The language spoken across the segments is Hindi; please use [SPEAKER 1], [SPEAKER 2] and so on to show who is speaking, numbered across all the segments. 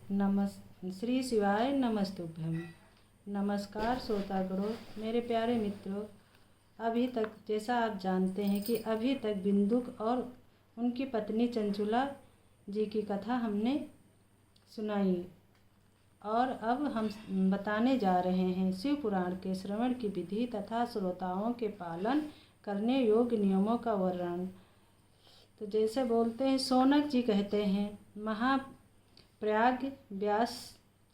[SPEAKER 1] श्री शिवाय नमस्तुभ्यम। नमस्कार श्रोतागणों, मेरे प्यारे मित्रों। अभी तक जैसा आप जानते हैं कि अभी तक बिंदुक और उनकी पत्नी चंचुला जी की कथा हमने सुनाई और अब हम बताने जा रहे हैं शिव पुराण के श्रवण की विधि तथा श्रोताओं के पालन करने योग्य नियमों का वर्णन। तो जैसे बोलते हैं, शौनक जी कहते हैं, महाप्रयाग व्यास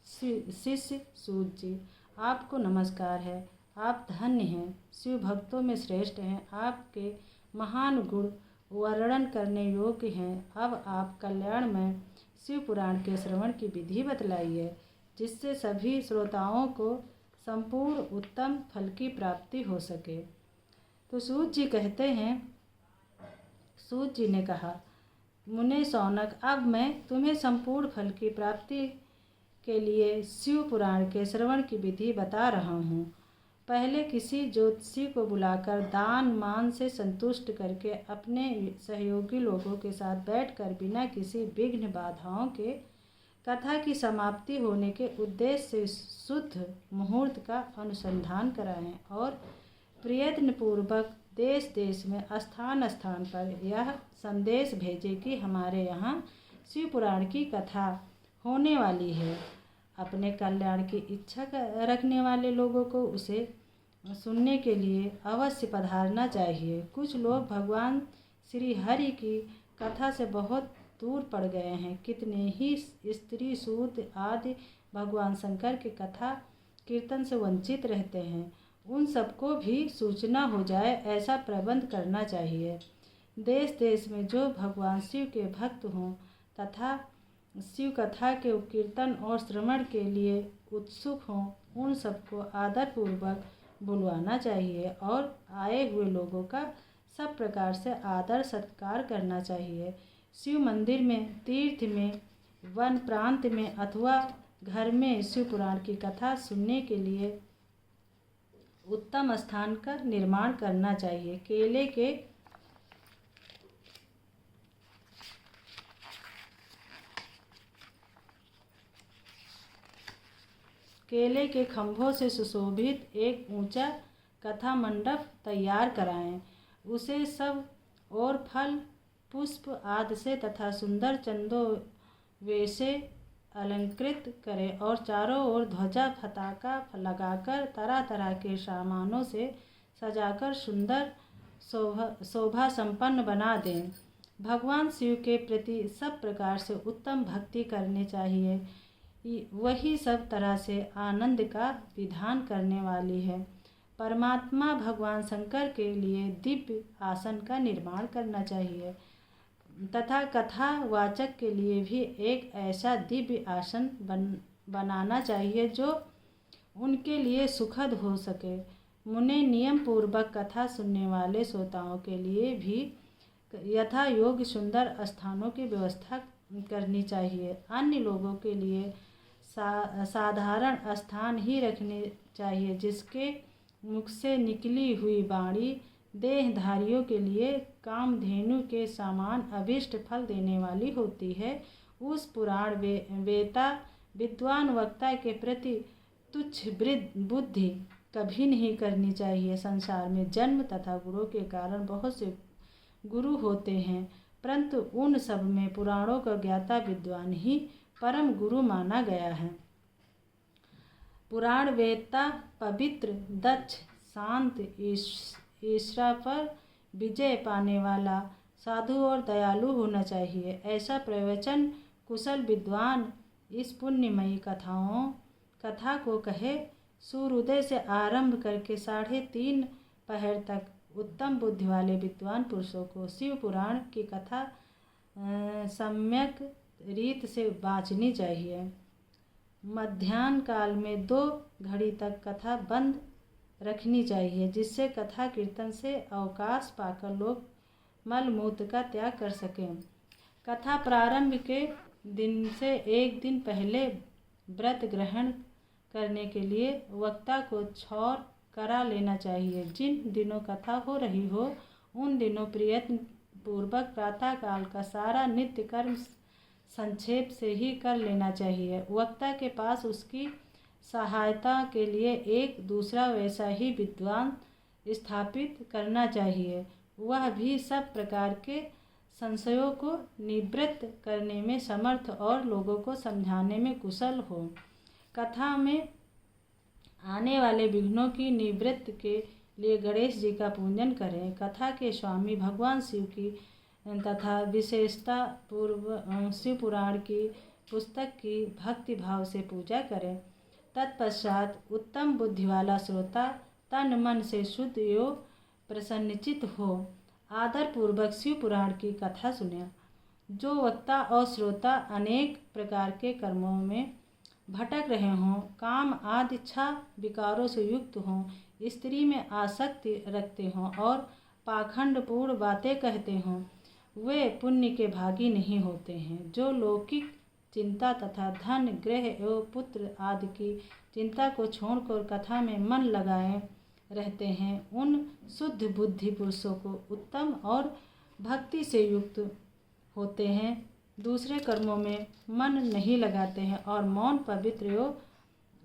[SPEAKER 1] शिष्य सूत जी, आपको नमस्कार है। आप धन्य हैं, शिव भक्तों में श्रेष्ठ हैं। आपके महान गुण वर्णन करने योग्य हैं। अब आप कल्याण में शिव पुराण के श्रवण की विधि बतलाइए, जिससे सभी श्रोताओं को संपूर्ण उत्तम फल की प्राप्ति हो सके। तो सूत जी कहते हैं, सूत जी ने कहा, मुने शौनक, अब मैं तुम्हें संपूर्ण फल की प्राप्ति के लिए शिव पुराण के श्रवण की विधि बता रहा हूँ। पहले किसी ज्योतिषी को बुलाकर दान मान से संतुष्ट करके अपने सहयोगी लोगों के साथ बैठकर बिना किसी विघ्न बाधाओं के कथा की समाप्ति होने के उद्देश्य से शुद्ध मुहूर्त का अनुसंधान कराएं और प्रयत्नपूर्वक देश देश में स्थान स्थान पर यह संदेश भेजे कि हमारे यहाँ शिव पुराण की कथा होने वाली है। अपने कल्याण की इच्छा रखने वाले लोगों को उसे सुनने के लिए अवश्य पधारना चाहिए। कुछ लोग भगवान श्री हरि की कथा से बहुत दूर पड़ गए हैं। कितने ही स्त्री सूत आदि भगवान शंकर की कथा कीर्तन से वंचित रहते हैं। उन सबको भी सूचना हो जाए, ऐसा प्रबंध करना चाहिए। देश देश में जो भगवान शिव के भक्त हों तथा शिव कथा के कीर्तन और श्रवण के लिए उत्सुक हों, उन सबको आदरपूर्वक बुलवाना चाहिए और आए हुए लोगों का सब प्रकार से आदर सत्कार करना चाहिए। शिव मंदिर में, तीर्थ में, वन प्रांत में अथवा घर में शिव पुराण की कथा सुनने के लिए उत्तम स्थान का निर्माण करना चाहिए। केले के खंभों से सुशोभित एक ऊंचा कथा मंडप तैयार कराएं। उसे सब और फल पुष्प आदि से तथा सुंदर चंदों वैसे अलंकृत करें और चारों ओर ध्वजा पताका लगाकर तरह तरह के सामानों से सजाकर सुंदर शोभा संपन्न बना दें। भगवान शिव के प्रति सब प्रकार से उत्तम भक्ति करनी चाहिए। वही सब तरह से आनंद का विधान करने वाली है। परमात्मा भगवान शंकर के लिए दिव्य आसन का निर्माण करना चाहिए तथा कथा वाचक के लिए भी एक ऐसा दिव्य आसन बनाना चाहिए जो उनके लिए सुखद हो सके। मुने नियम पूर्वक कथा सुनने वाले श्रोताओं के लिए भी यथा योग्य सुंदर स्थानों की व्यवस्था करनी चाहिए। अन्य लोगों के लिए साधारण स्थान ही रखने चाहिए, जिसके मुख से निकली हुई वाणी देहधारियों के लिए कामधेनु के समान अभिष्ट फल देने वाली होती है। उस पुराण वेता विद्वान वक्ता के प्रति तुच्छ बुद्धि कभी नहीं करनी चाहिए। संसार में जन्म तथा गुणों के कारण बहुत से गुरु होते हैं, परंतु उन सब में पुराणों का ज्ञाता विद्वान ही परम गुरु माना गया है। पुराण वेत्ता पवित्र, दक्ष, शांत, ईर्ष्या पर विजय पाने वाला, साधु और दयालु होना चाहिए। ऐसा प्रवचन कुशल विद्वान इस पुण्यमयी कथा को कहे। सूर्योदय से आरंभ करके 3:30 पहर तक उत्तम बुद्धि वाले विद्वान पुरुषों को शिव पुराण की कथा सम्यक रीत से वाचनी चाहिए। मध्याह्न काल में 2 घड़ी तक कथा बंद रखनी चाहिए, जिससे कथा कीर्तन से अवकाश पाकर लोग मल मूत्र का त्याग कर सकें। कथा प्रारंभ के दिन से एक दिन पहले व्रत ग्रहण करने के लिए वक्ता को क्षौर करा लेना चाहिए। जिन दिनों कथा हो रही हो, उन दिनों प्रयत्न पूर्वक प्रातः काल का सारा नित्य कर्म संक्षेप से ही कर लेना चाहिए। वक्ता के पास उसकी सहायता के लिए एक दूसरा वैसा ही विद्वान स्थापित करना चाहिए, वह भी सब प्रकार के संशयों को निवृत्त करने में समर्थ और लोगों को समझाने में कुशल हो। कथा में आने वाले विघ्नों की निवृत्ति के लिए गणेश जी का पूजन करें। कथा के स्वामी भगवान शिव की तथा विशेषता पूर्व शिव पुराण की पुस्तक की भक्ति भाव से पूजा करें। तत्पश्चात उत्तम बुद्धि वाला श्रोता तन मन से शुद्ध एवं प्रसन्नचित हो आदर पूर्वक शिव पुराण की कथा सुने। जो वक्ता और श्रोता अनेक प्रकार के कर्मों में भटक रहे हों, काम आदि इच्छा विकारों से युक्त हों, स्त्री में आसक्ति रखते हों और पाखंडपूर्ण बातें कहते हों, वे पुण्य के भागी नहीं होते हैं। जो लौकिक चिंता तथा धन, गृह एवं पुत्र आदि की चिंता को छोड़कर कथा में मन लगाए रहते हैं, उन शुद्ध बुद्धि पुरुषों को उत्तम और भक्ति से युक्त होते हैं, दूसरे कर्मों में मन नहीं लगाते हैं और मौन, पवित्र एवं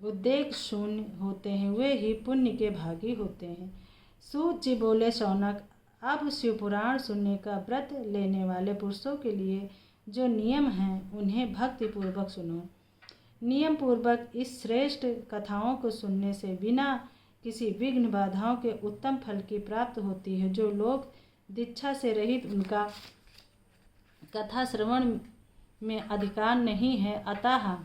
[SPEAKER 1] उद्वेग शून्य होते हैं, वे ही पुण्य के भागी होते हैं। सूत जी बोले, शौनक, अब शिव पुराण सुनने का व्रत लेने वाले पुरुषों के लिए जो नियम हैं उन्हें भक्ति पूर्वक सुनो। नियम पूर्वक इस श्रेष्ठ कथाओं को सुनने से बिना किसी विघ्न बाधाओं के उत्तम फल की प्राप्त होती है। जो लोग दीक्षा से रहित, उनका कथा श्रवण में अधिकार नहीं है, अतः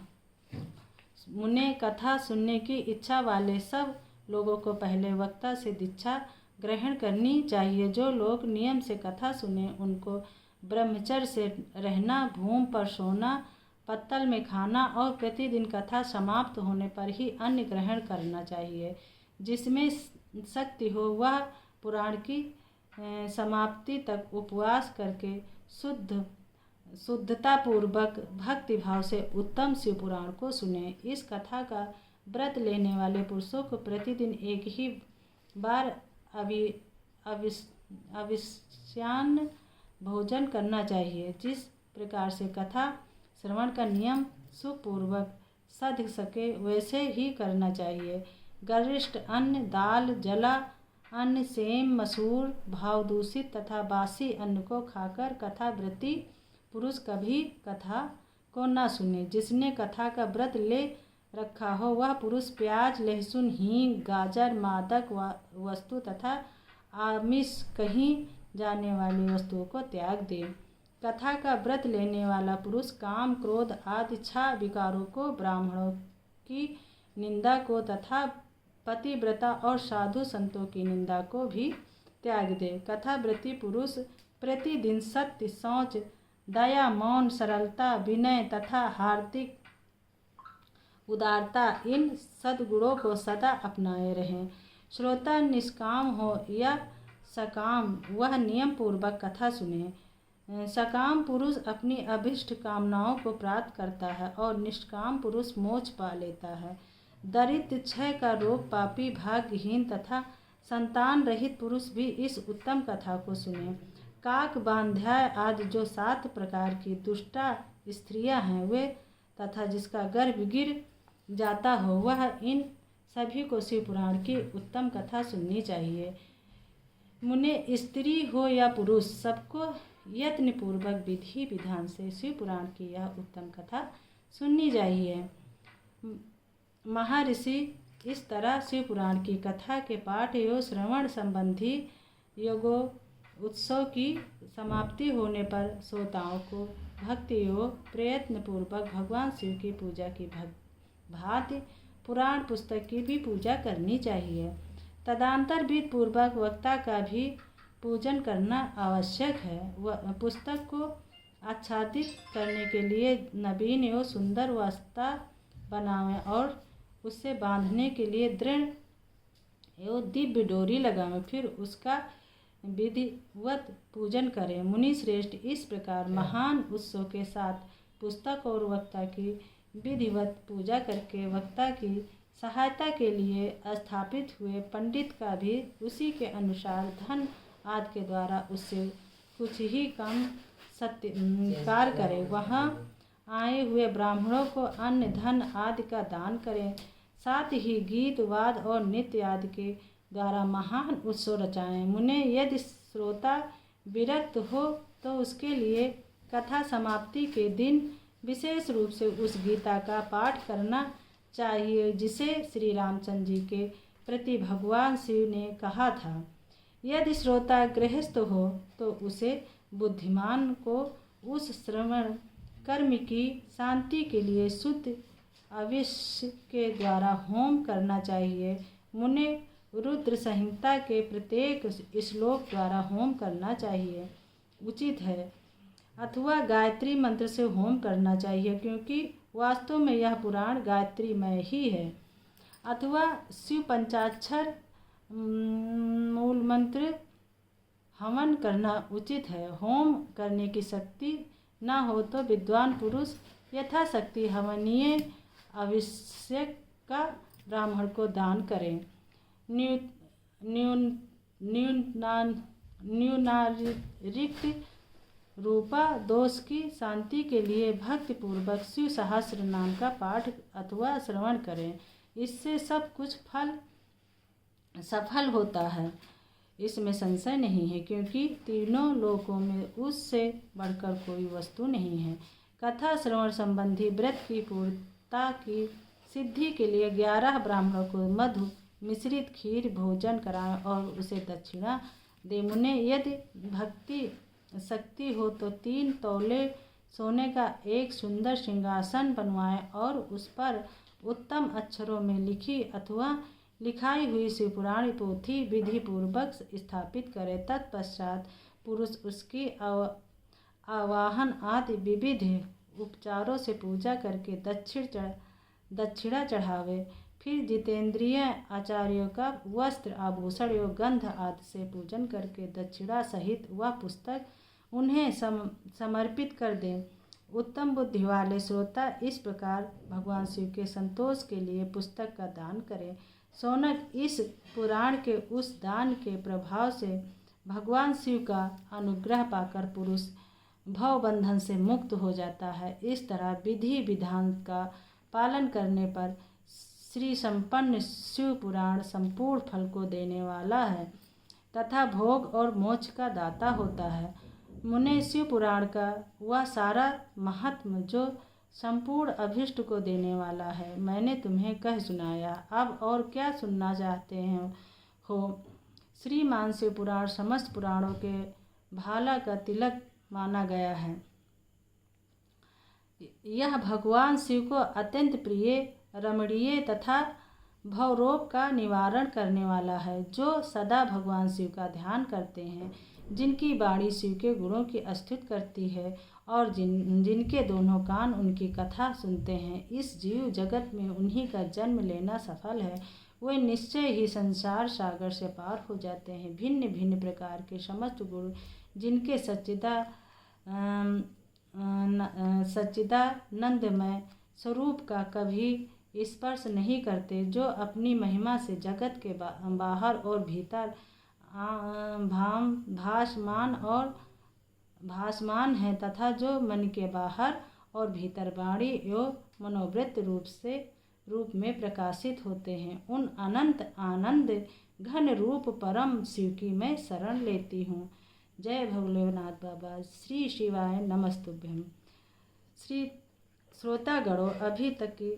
[SPEAKER 1] उन्हें कथा सुनने की इच्छा वाले सब लोगों को पहले वक्ता से दीक्षा ग्रहण करनी चाहिए। जो लोग नियम से कथा सुने, उनको ब्रह्मचर्य से रहना, भूमि पर सोना, पत्तल में खाना और प्रतिदिन कथा समाप्त होने पर ही अन्न ग्रहण करना चाहिए। जिसमें शक्ति हो वह पुराण की समाप्ति तक उपवास करके शुद्धता पूर्वक भक्ति भाव से उत्तम शिव पुराण को सुने। इस कथा का व्रत लेने वाले पुरुषों को प्रतिदिन एक ही बार अविष्यान्न भोजन करना चाहिए। जिस प्रकार से कथा श्रवण का नियम सुपूर्वक साध सके वैसे ही करना चाहिए। गरिष्ठ अन्न, दाल, जला अन्न, सेम, मसूर, भाव दूषित तथा बासी अन्न को खाकर कथाव्रती पुरुष कभी कथा को न सुने। जिसने कथा का व्रत ले रखा हो वह पुरुष प्याज, लहसुन, हींग, गाजर, मादक वस्तु तथा आमिष कहीं जाने वाली वस्तुओं को त्याग दे। कथा का व्रत लेने वाला पुरुष काम, क्रोध आदि इच्छा विकारों को, ब्राह्मणों की निंदा को तथा पतिव्रता और साधु संतों की निंदा को भी त्याग दे। कथाव्रती पुरुष प्रतिदिन सत्य, शौच, दया, मौन, सरलता, विनय तथा हार्दिक उदारता, इन सद्गुणों को सदा अपनाए रहें। श्रोता निष्काम हो या सकाम, वह नियम पूर्वक कथा सुने। सकाम पुरुष अपनी अभिष्ट कामनाओं को प्राप्त करता है और निष्काम पुरुष मोक्ष पा लेता है। दरिद्र, क्षय का रोग, पापी, भाग्यहीन तथा संतान रहित पुरुष भी इस उत्तम कथा को सुने। काक, बांध्याय आदि जो 7 प्रकार की दुष्टा स्त्रियां हैं वे तथा जिसका गर्भ गिर जाता हो वह, इन सभी को शिव पुराण की उत्तम कथा सुननी चाहिए। मुने स्त्री हो या पुरुष, सबको यत्न पूर्वक विधि विधान से शिव पुराण की यह उत्तम कथा सुननी चाहिए। महर्षि इस तरह शिव पुराण की कथा के पाठ एवं श्रवण संबंधी योगो उत्सव की समाप्ति होने पर श्रोताओं को भक्ति एवं प्रयत्न पूर्वक भगवान शिव की पूजा की भांति पुराण पुस्तक की भी पूजा करनी चाहिए। तदंतर विधि पूर्वक वक्ता का भी पूजन करना आवश्यक है। वह पुस्तक को आच्छादित करने के लिए नवीन एवं सुंदर वस्ता बनावें और उससे बांधने के लिए दृढ़ एवं दिव्य डोरी लगावें, फिर उसका विधिवत पूजन करें। मुनि श्रेष्ठ इस प्रकार महान उत्सव के साथ पुस्तक और वक्ता की विधिवत पूजा करके वक्ता की सहायता के लिए स्थापित हुए पंडित का भी उसी के अनुसार धन आदि के द्वारा उससे कुछ ही कम सत्कार करे। वहाँ आए हुए ब्राह्मणों को अन्न धन आदि का दान करें। साथ ही गीत वाद और नृत्य आदि के द्वारा महान उत्सव रचाएं। मुने, यदि श्रोता विरक्त हो तो उसके लिए कथा समाप्ति के दिन विशेष रूप से उस गीता का पाठ करना चाहिए जिसे श्री रामचंद्र जी के प्रति भगवान शिव ने कहा था। यदि श्रोता गृहस्थ हो तो उसे बुद्धिमान को उस श्रवण कर्म की शांति के लिए शुद्ध अविष्य के द्वारा होम करना चाहिए। मुने, रुद्र संहिता के प्रत्येक श्लोक द्वारा होम करना चाहिए उचित है, अथवा गायत्री मंत्र से होम करना चाहिए, क्योंकि वास्तव में यह पुराण गायत्रीमय ही है, अथवा शिव पंचाक्षर मूल मंत्र हवन करना उचित है। होम करने की शक्ति न हो तो विद्वान पुरुष यथाशक्ति हवनीय आवश्यक का ब्राह्मण को दान करें। न्यूनारिक्त रूपा दोष की शांति के लिए भक्तिपूर्वक शिव सहस्र नाम का पाठ अथवा श्रवण करें। इससे सब कुछ सफल होता है, इसमें संशय नहीं है, क्योंकि तीनों लोकों में उससे बढ़कर कोई वस्तु नहीं है। कथा श्रवण संबंधी व्रत की पूर्णता की सिद्धि के लिए 11 ब्राह्मणों को मधु मिश्रित खीर भोजन कराएं और उसे दक्षिणा दे। मुने, यदि भक्ति शक्ति हो तो 3 तौले सोने का एक सुंदर सिंहासन बनवाएं और उस पर उत्तम अक्षरों में लिखी अथवा लिखाई हुई शिवपुराण पोथी विधि पूर्वक स्थापित करें। तत्पश्चात पुरुष उसकी आवाहन आदि विविध उपचारों से पूजा करके दक्षिणा चढ़ावे। फिर जितेंद्रिय आचार्यों का वस्त्र आभूषण एवं गंध आदि से पूजन करके दक्षिणा सहित वह पुस्तक उन्हें समर्पित कर दें। उत्तम बुद्धि वाले श्रोता इस प्रकार भगवान शिव के संतोष के लिए पुस्तक का दान करें। शौनक, इस पुराण के उस दान के प्रभाव से भगवान शिव का अनुग्रह पाकर पुरुष भव बंधन से मुक्त हो जाता है। इस तरह विधि विधान का पालन करने पर श्री संपन्न शिव पुराण संपूर्ण फल को देने वाला है तथा भोग और मोक्ष का दाता होता है। मुने, शिव पुराण का वह सारा महात्म जो संपूर्ण अभिष्ट को देने वाला है मैंने तुम्हें कह सुनाया। अब और क्या सुनना चाहते हैं हो। श्रीमान शिव पुराण समस्त पुराणों के भाला का तिलक माना गया है। यह भगवान शिव को अत्यंत प्रिय, रमणीय तथा भवरोग का निवारण करने वाला है। जो सदा भगवान शिव का ध्यान करते हैं, जिनकी वाणी शिव के गुणों की स्तुति करती है और जिनके दोनों कान उनकी कथा सुनते हैं, इस जीव जगत में उन्हीं का जन्म लेना सफल है। वे निश्चय ही संसार सागर से पार हो जाते हैं। भिन्न भिन्न प्रकार के समस्त गुण जिनके सच्चिदानंदमय स्वरूप का कभी स्पर्श नहीं करते, जो अपनी महिमा से जगत के बाहर और भीतर भासमान है तथा जो मन के बाहर और भीतर वाणी एवं मनोवृत्त रूप में प्रकाशित होते हैं, उन अनंत आनंद घन रूप परम शिव की मैं शरण लेती हूँ। जय भोलेनाथ बाबा। श्री शिवाय नमस्तुभ्यम। श्री श्रोतागणों, अभी तक की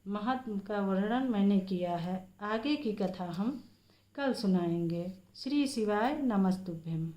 [SPEAKER 1] महात्म का वर्णन मैंने किया है। आगे की कथा हम कल सुनाएंगे। श्री शिवाय नमस्तुभ्यम।